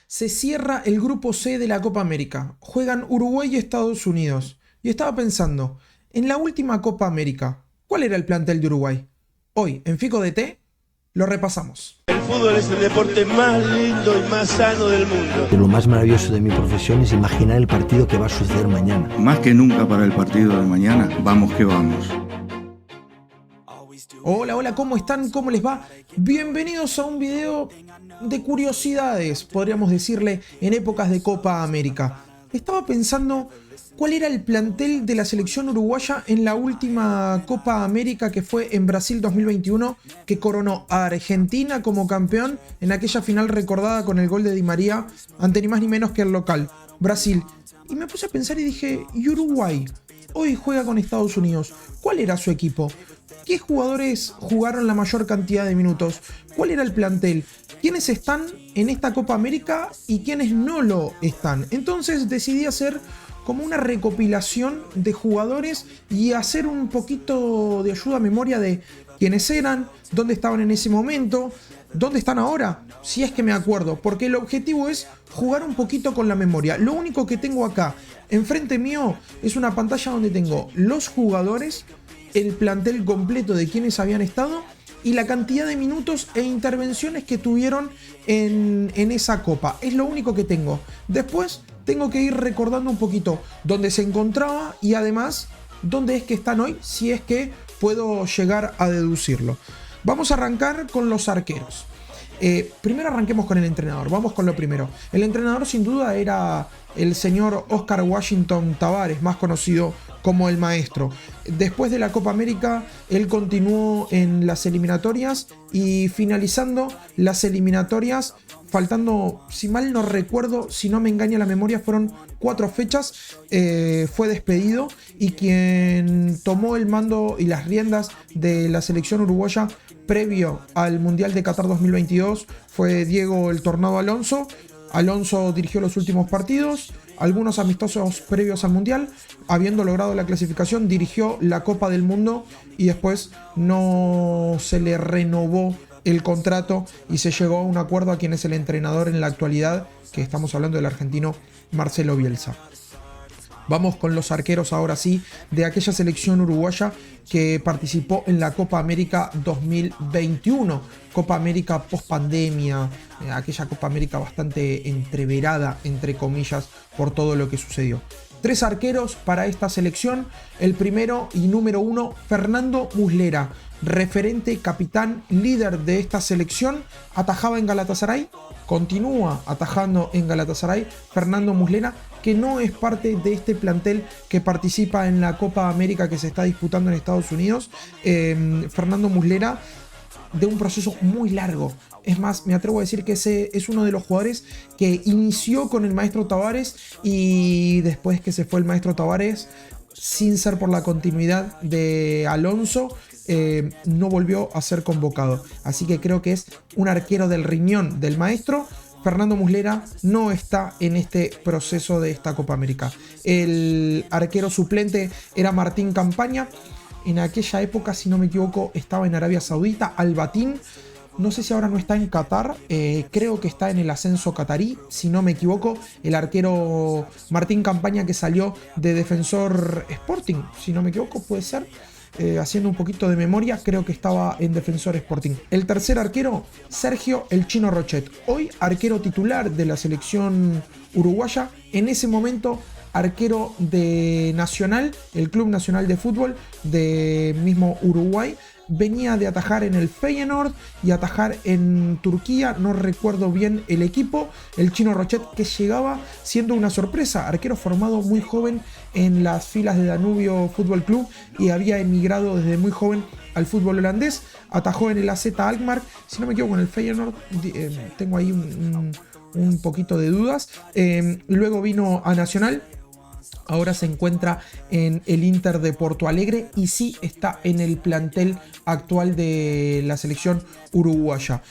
Se cierra el grupo C de la Copa América. Juegan Uruguay y Estados Unidos. Y estaba pensando, en la última Copa América, ¿cuál era el plantel de Uruguay? Hoy, en Fico DT, lo repasamos. El fútbol es el deporte más lindo y más sano del mundo. Lo más maravilloso de mi profesión es imaginar el partido que va a suceder mañana. Más que nunca para el partido de mañana, vamos que vamos. Hola, hola, ¿cómo están? ¿Cómo les va? Bienvenidos a un video de curiosidades, podríamos decirle, en épocas de Copa América. Estaba pensando cuál era el plantel de la selección uruguaya en la última Copa América que fue en Brasil 2021, que coronó a Argentina como campeón en aquella final recordada con el gol de Di María ante ni más ni menos que el local, Brasil. Y me puse a pensar y dije, ¿y Uruguay? Hoy juega con Estados Unidos. ¿Cuál era su equipo? ¿Qué jugadores jugaron la mayor cantidad de minutos? ¿Cuál era el plantel? ¿Quiénes están en esta Copa América y quiénes no lo están? Entonces decidí hacer como una recopilación de jugadores y hacer un poquito de ayuda a memoria de quiénes eran, dónde estaban en ese momento, dónde están ahora, si es que me acuerdo, porque el objetivo es jugar un poquito con la memoria. Lo único que tengo acá enfrente mío es una pantalla donde tengo los jugadores, el plantel completo de quienes habían estado y la cantidad de minutos e intervenciones que tuvieron en esa copa. Es lo único que tengo. Después tengo que ir recordando un poquito dónde se encontraba y además dónde es que están hoy, si es que puedo llegar a deducirlo. Vamos a arrancar con los arqueros. Primero arranquemos con el entrenador, vamos con lo primero. El entrenador sin duda era el señor Oscar Washington Tabárez, más conocido como el maestro. Después de la Copa América, él continuó en las eliminatorias y finalizando las eliminatorias, faltando, si mal no recuerdo, si no me engaña la memoria, fueron 4 fechas, fue despedido y quien tomó el mando y las riendas de la selección uruguaya previo al Mundial de Qatar 2022 fue Diego el Tornado Alonso. Alonso dirigió los últimos partidos, algunos amistosos previos al Mundial, habiendo logrado la clasificación, dirigió la Copa del Mundo y después no se le renovó el contrato y se llegó a un acuerdo a quien es el entrenador en la actualidad, que estamos hablando del argentino Marcelo Bielsa. Vamos con los arqueros ahora sí de aquella selección uruguaya que participó en la Copa América 2021. Copa América post pandemia, aquella Copa América bastante entreverada, entre comillas, por todo lo que sucedió. 3 arqueros para esta selección. El primero y número 1, Fernando Muslera, referente, capitán, líder de esta selección. Atajaba en Galatasaray, continúa atajando en Galatasaray. Fernando Muslera, que no es parte de este plantel que participa en la Copa América que se está disputando en Estados Unidos. Fernando Muslera, de un proceso muy largo. Es más, me atrevo a decir que ese es uno de los jugadores que inició con el maestro Tabárez y después que se fue el maestro Tabárez, sin ser por la continuidad de Alonso, no volvió a ser convocado. Así que creo que es un arquero del riñón del maestro. Fernando Muslera no está en este proceso de esta Copa América. El arquero suplente era Martín Campaña. En aquella época, si no me equivoco, estaba en Arabia Saudita. Al-Batin, no sé si ahora no está en Qatar, creo que está en el ascenso catarí, si no me equivoco. El arquero Martín Campaña, que salió de Defensor Sporting, si no me equivoco, puede ser. Haciendo un poquito de memoria, creo que estaba en Defensor Sporting. El tercer arquero, Sergio El Chino Rochet, hoy arquero titular de la selección uruguaya. En ese momento arquero de Nacional, el Club Nacional de Fútbol de mismo Uruguay. Venía de atajar en el Feyenoord y atajar en Turquía, no recuerdo bien el equipo. El Chino Rochet, que llegaba siendo una sorpresa, arquero formado muy joven en las filas de Danubio Fútbol Club y había emigrado desde muy joven al fútbol holandés. Atajó en el AZ Alkmaar, si no me equivoco, en el Feyenoord, tengo ahí un poquito de dudas. Luego vino a Nacional. Ahora se encuentra en el Inter de Porto Alegre y sí está en el plantel actual de la selección uruguaya.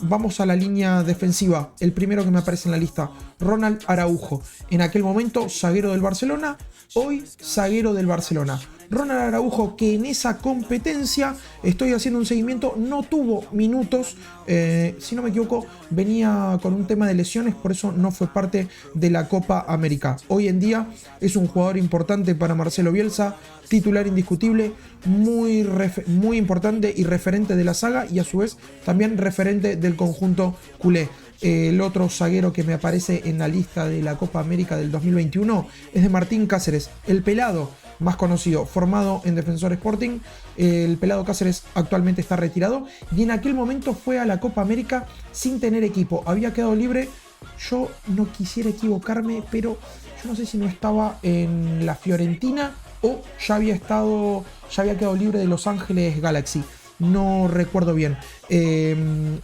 Vamos a la línea defensiva. El primero que me aparece en la lista, Ronald Araujo. En aquel momento zaguero del Barcelona, hoy zaguero del Barcelona. Ronald Araujo, que en esa competencia, estoy haciendo un seguimiento, no tuvo minutos, si no me equivoco, venía con un tema de lesiones, por eso no fue parte de la Copa América. Hoy en día es un jugador importante para Marcelo Bielsa, titular indiscutible, muy importante y referente de la saga, y a su vez también referente del conjunto culé. El otro zaguero que me aparece en la lista de la Copa América del 2021 es de Martín Cáceres, el pelado más conocido, formado en Defensor Sporting. El pelado Cáceres actualmente está retirado y en aquel momento fue a la Copa América sin tener equipo, había quedado libre. Yo no quisiera equivocarme, pero yo no sé si no estaba en la Fiorentina o ya había quedado libre de Los Ángeles Galaxy. No recuerdo bien.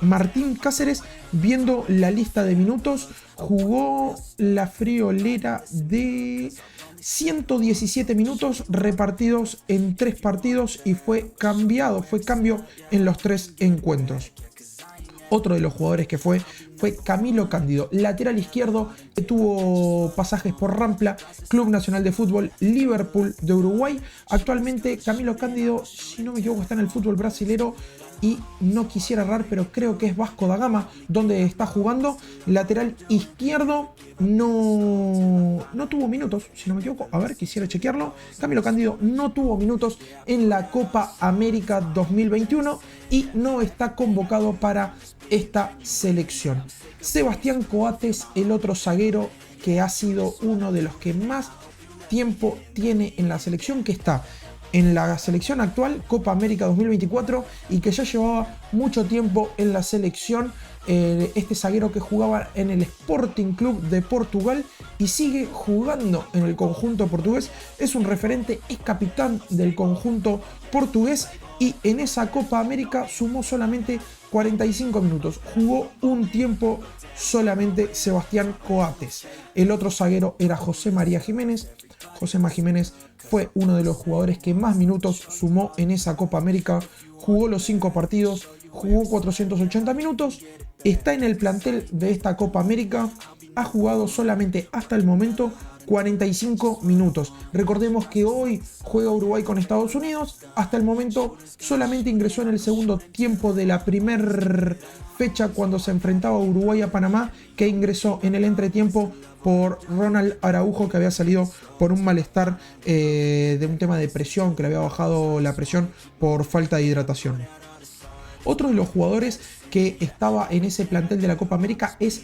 Martín Cáceres, viendo la lista de minutos, jugó la friolera de 117 minutos repartidos en 3 partidos y fue cambio en los 3 encuentros. Otro de los jugadores que fue Camilo Cándido, lateral izquierdo, que tuvo pasajes por Rampla, Club Nacional de Fútbol, Liverpool de Uruguay. Actualmente Camilo Cándido, si no me equivoco, está en el fútbol brasilero y no quisiera errar, pero creo que es Vasco da Gama donde está jugando. Lateral izquierdo, no tuvo minutos, si no me equivoco. A ver, quisiera chequearlo. Camilo Cándido no tuvo minutos en la Copa América 2021 y no está convocado para esta selección. Sebastián Coates, el otro zaguero que ha sido uno de los que más tiempo tiene en la selección, que está en la selección actual, Copa América 2024, y que ya llevaba mucho tiempo en la selección. Este zaguero que jugaba en el Sporting Club de Portugal y sigue jugando en el conjunto portugués, es un referente, es capitán del conjunto portugués y en esa Copa América sumó solamente 45 minutos, jugó un tiempo solamente Sebastián Coates. El otro zaguero era José María Jiménez. José María Jiménez fue uno de los jugadores que más minutos sumó en esa Copa América, jugó los 5 partidos, jugó 480 minutos, está en el plantel de esta Copa América, ha jugado solamente hasta el momento 45 minutos. Recordemos que hoy juega Uruguay con Estados Unidos, hasta el momento solamente ingresó en el segundo tiempo de la primera fecha cuando se enfrentaba Uruguay a Panamá, que ingresó en el entretiempo por Ronald Araujo, que había salido por un malestar de un tema de presión, que le había bajado la presión por falta de hidratación. Otro de los jugadores que estaba en ese plantel de la Copa América es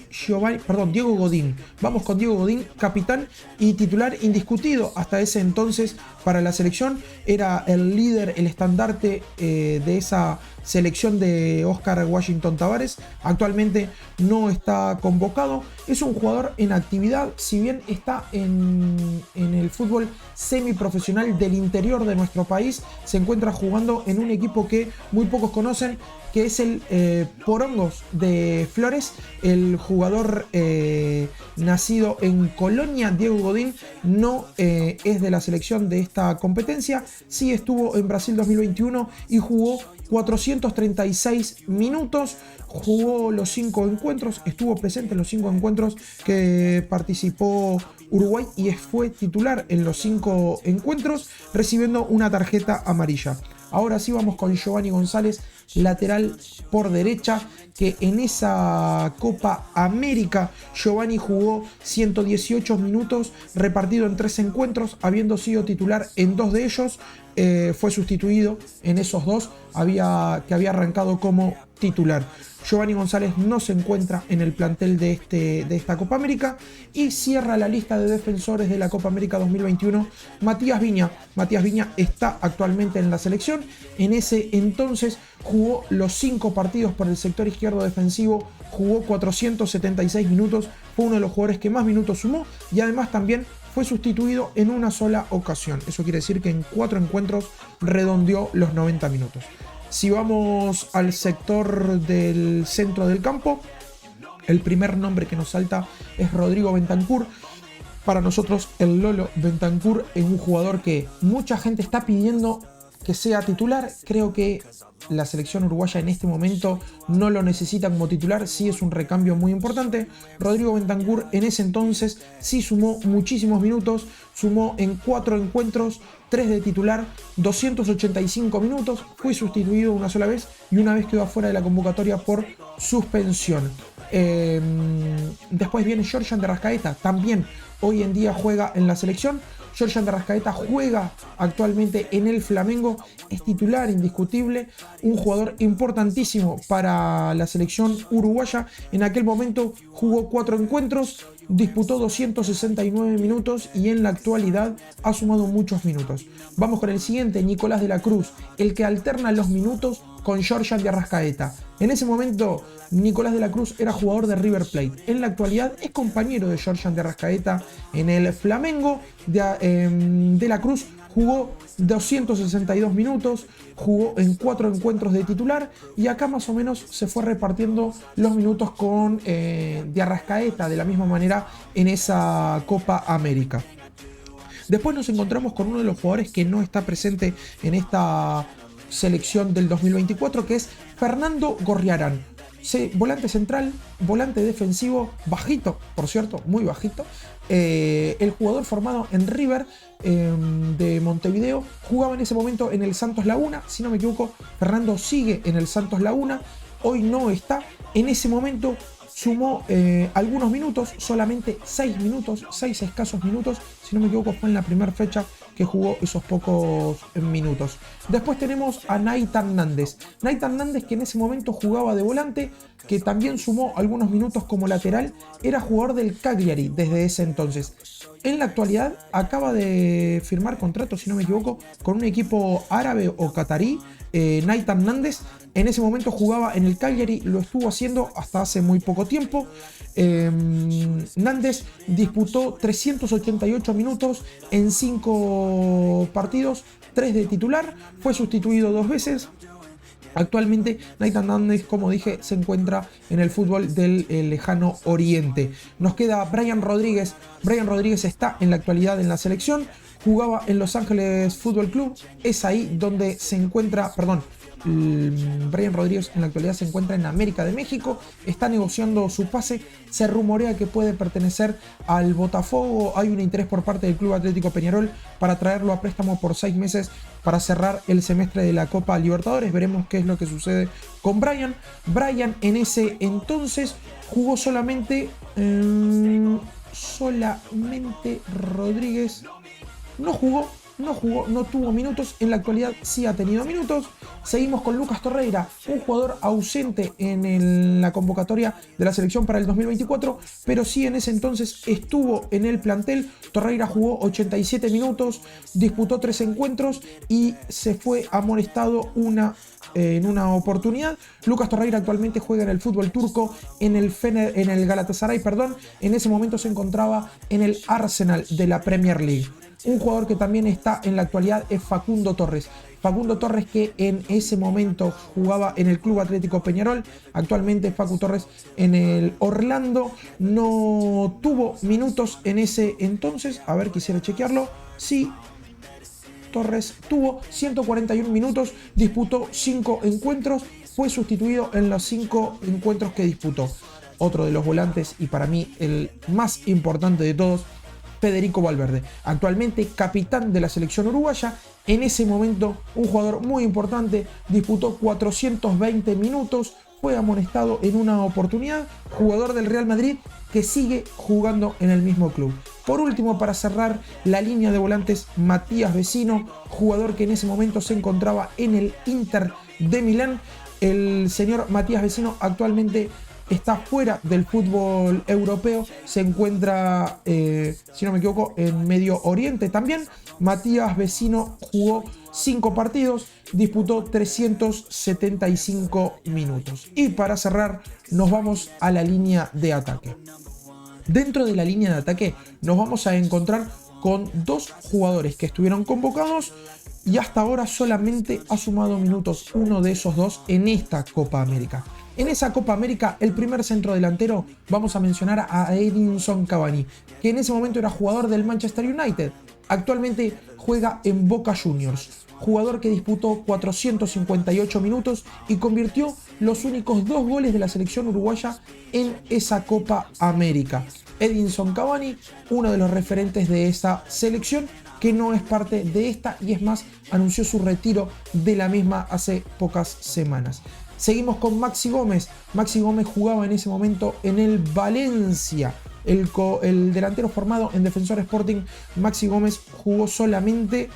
Diego Godín. Vamos con Diego Godín, capitán y titular indiscutido hasta ese entonces para la selección. Era el líder, el estandarte de esa selección de Oscar Washington Tabárez. Actualmente no está convocado. Es un jugador en actividad, si bien está en el fútbol semiprofesional del interior de nuestro país, se encuentra jugando en un equipo que muy pocos conocen, que es el Porongos de Flores. El jugador nacido en Colonia, Diego Godín, no es de la selección de esta competencia. Sí estuvo en Brasil 2021 y jugó 436 minutos, jugó los 5 encuentros, estuvo presente en los 5 encuentros que participó Uruguay y fue titular en los 5 encuentros, recibiendo una tarjeta amarilla. Ahora sí vamos con Giovanni González, lateral por derecha, que en esa Copa América Giovanni jugó 118 minutos repartido en 3 encuentros, habiendo sido titular en 2 de ellos. Fue sustituido en esos 2 que había arrancado como titular. Giovanni González no se encuentra en el plantel de esta Copa América y cierra la lista de defensores de la Copa América 2021 Matías Viña. Matías Viña está actualmente en la selección. En ese entonces jugó los 5 partidos por el sector izquierdo defensivo, jugó 476 minutos, fue uno de los jugadores que más minutos sumó y además también fue sustituido en una sola ocasión. Eso quiere decir que en 4 encuentros redondeó los 90 minutos. Si vamos al sector del centro del campo, el primer nombre que nos salta es Rodrigo Bentancur. Para nosotros el Lolo Bentancur es un jugador que mucha gente está pidiendo que sea titular. Creo que la selección uruguaya en este momento no lo necesita como titular, sí es un recambio muy importante. Rodrigo Bentancur en ese entonces sí sumó muchísimos minutos, sumó en 4 encuentros, 3 de titular, 285 minutos, fue sustituido una sola vez y una vez quedó afuera de la convocatoria por suspensión. Después viene Georgian de Arrascaeta, también hoy en día juega en la selección. Georgian de Arrascaeta juega actualmente en el Flamengo, es titular indiscutible, un jugador importantísimo para la selección uruguaya. En aquel momento jugó 4 encuentros, disputó 269 minutos y en la actualidad ha sumado muchos minutos. Vamos con el siguiente, Nicolás de la Cruz, el que alterna los minutos con Georgian de Arrascaeta. En ese momento Nicolás de la Cruz era jugador de River Plate. En la actualidad es compañero de Georgian de Arrascaeta en el Flamengo. De la Cruz jugó 262 minutos, jugó en 4 encuentros de titular y acá más o menos se fue repartiendo los minutos con de Arrascaeta de la misma manera en esa Copa América. Después nos encontramos con uno de los jugadores que no está presente en esta selección del 2024, que es Fernando Gorriarán. Volante central, volante defensivo, bajito, por cierto, muy bajito. El jugador formado en River de Montevideo, jugaba en ese momento en el Santos Laguna, si no me equivoco. Fernando sigue en el Santos Laguna, hoy no está. En ese momento sumó algunos minutos, solamente 6 minutos, 6 escasos minutos, si no me equivoco fue en la primera fecha que jugó esos pocos minutos. Después tenemos a Nathan Nández. Nathan Nández, que en ese momento jugaba de volante, que también sumó algunos minutos como lateral, era jugador del Cagliari desde ese entonces. En la actualidad acaba de firmar contrato, si no me equivoco, con un equipo árabe o catarí. Nathan Nández en ese momento jugaba en el Cagliari, lo estuvo haciendo hasta hace muy poco tiempo. Nández disputó 388 minutos en 5 partidos, 3 de titular, fue sustituido 2 veces. Actualmente Nathan Nández, como dije, se encuentra en el fútbol del lejano oriente. Nos queda Brian Rodríguez. Brian Rodríguez está en la actualidad en la selección, jugaba en Los Ángeles Fútbol Club, es ahí donde se encuentra, Brian Rodríguez en la actualidad se encuentra en América de México, está negociando su pase, se rumorea que puede pertenecer al Botafogo, hay un interés por parte del Club Atlético Peñarol para traerlo a préstamo por 6 meses para cerrar el semestre de la Copa Libertadores. Veremos qué es lo que sucede con Brian. Brian en ese entonces jugó solamente Rodríguez no tuvo minutos. En la actualidad sí ha tenido minutos. Seguimos con Lucas Torreira, un jugador ausente en la convocatoria de la selección para el 2024, pero sí en ese entonces estuvo en el plantel. Torreira jugó 87 minutos, disputó 3 encuentros y se fue amonestado en una oportunidad. Lucas Torreira actualmente juega en el fútbol turco, en el Galatasaray, en ese momento se encontraba en el Arsenal de la Premier League. Un jugador que también está en la actualidad es Facundo Torres. Facundo Torres, que en ese momento jugaba en el Club Atlético Peñarol. Actualmente Facu Torres en el Orlando. No tuvo minutos en ese entonces. A ver, quisiera chequearlo. Sí, Torres tuvo 141 minutos, disputó 5 encuentros, fue sustituido en los 5 encuentros que disputó. Otro de los volantes, y para mí el más importante de todos, Federico Valverde, actualmente capitán de la selección uruguaya. En ese momento un jugador muy importante, disputó 420 minutos, fue amonestado en una oportunidad, jugador del Real Madrid que sigue jugando en el mismo club. Por último, para cerrar la línea de volantes, Matías Vecino, jugador que en ese momento se encontraba en el Inter de Milán. El señor Matías Vecino actualmente está fuera del fútbol europeo, se encuentra, si no me equivoco, en Medio Oriente también. Matías Vecino jugó 5 partidos, disputó 375 minutos. Y para cerrar, nos vamos a la línea de ataque. Dentro de la línea de ataque nos vamos a encontrar con 2 jugadores que estuvieron convocados y hasta ahora solamente ha sumado minutos uno de esos 2 en esta Copa América. En esa Copa América, el primer centrodelantero, vamos a mencionar a Edinson Cavani, que en ese momento era jugador del Manchester United. Actualmente juega en Boca Juniors, jugador que disputó 458 minutos y convirtió los únicos 2 goles de la selección uruguaya en esa Copa América. Edinson Cavani, uno de los referentes de esa selección, que no es parte de esta y es más, anunció su retiro de la misma hace pocas semanas. Seguimos con Maxi Gómez. Maxi Gómez jugaba en ese momento en el Valencia. El delantero formado en Defensor Sporting, Maxi Gómez, jugó solamente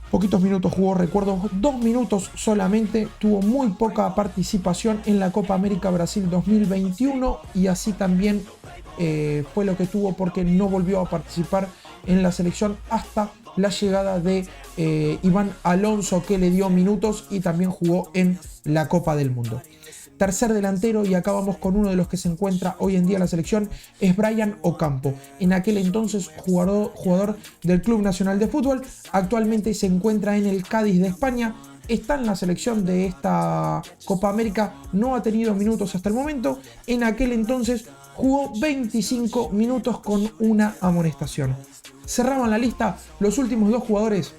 poquitos minutos, recuerdo 2 minutos solamente, tuvo muy poca participación en la Copa América Brasil 2021 y así también fue lo que tuvo, porque no volvió a participar en la selección hasta la llegada de Iván Alonso, que le dio minutos y también jugó en la Copa del Mundo. Tercer delantero, y acá vamos con uno de los que se encuentra hoy en día en la selección, es Brian Ocampo. En aquel entonces jugador del Club Nacional de Fútbol, actualmente se encuentra en el Cádiz de España, está en la selección de esta Copa América, no ha tenido minutos hasta el momento. En aquel entonces jugó 25 minutos con una amonestación. Cerraban la lista los últimos 2 jugadores.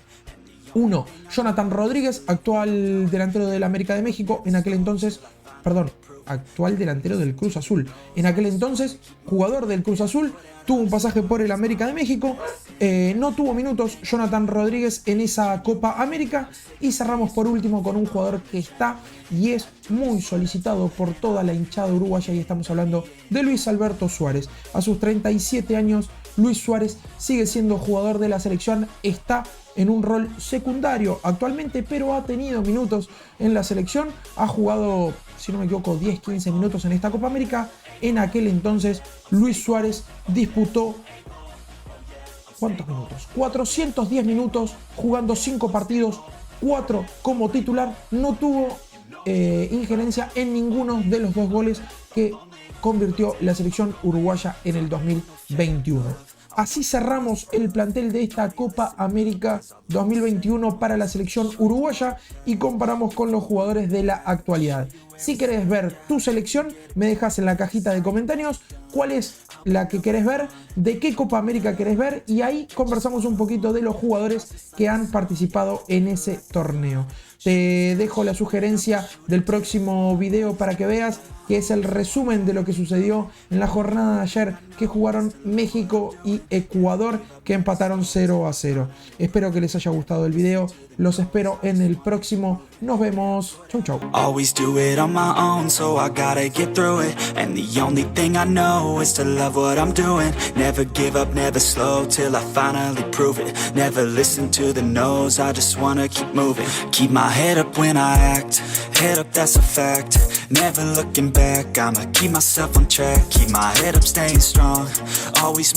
Uno, Jonathan Rodríguez, actual delantero del América de México, actual delantero del Cruz Azul. En aquel entonces, jugador del Cruz Azul, tuvo un pasaje por el América de México, no tuvo minutos Jonathan Rodríguez en esa Copa América. Y cerramos por último con un jugador que está y es muy solicitado por toda la hinchada uruguaya, y estamos hablando de Luis Alberto Suárez. A sus 37 años, Luis Suárez sigue siendo jugador de la selección, está en un rol secundario actualmente, pero ha tenido minutos en la selección, ha jugado, si no me equivoco, 10-15 minutos en esta Copa América. En aquel entonces, Luis Suárez disputó, ¿cuántos minutos? 410 minutos, jugando 5 partidos, 4 como titular, no tuvo injerencia en ninguno de los 2 goles que convirtió la selección uruguaya en el 2021. Así cerramos el plantel de esta Copa América 2021 para la selección uruguaya y comparamos con los jugadores de la actualidad. Si querés ver tu selección, me dejas en la cajita de comentarios cuál es la que querés ver, de qué Copa América querés ver, y ahí conversamos un poquito de los jugadores que han participado en ese torneo. Te dejo la sugerencia del próximo video para que veas, que es el resumen de lo que sucedió en la jornada de ayer, que jugaron México y Ecuador, que empataron 0-0. Espero que les haya gustado el video, los espero en el próximo. Nos vemos, chau chau. Always do it on my own, so I gotta get through it. And the only thing I know is to love what I'm doing. Never give up, never slow, till I finally prove it. Never listen to the no's, I just wanna keep moving. Keep my head up when I act, head up, that's a fact. Never looking back, I'ma keep myself on track. Keep my head up, staying strong, always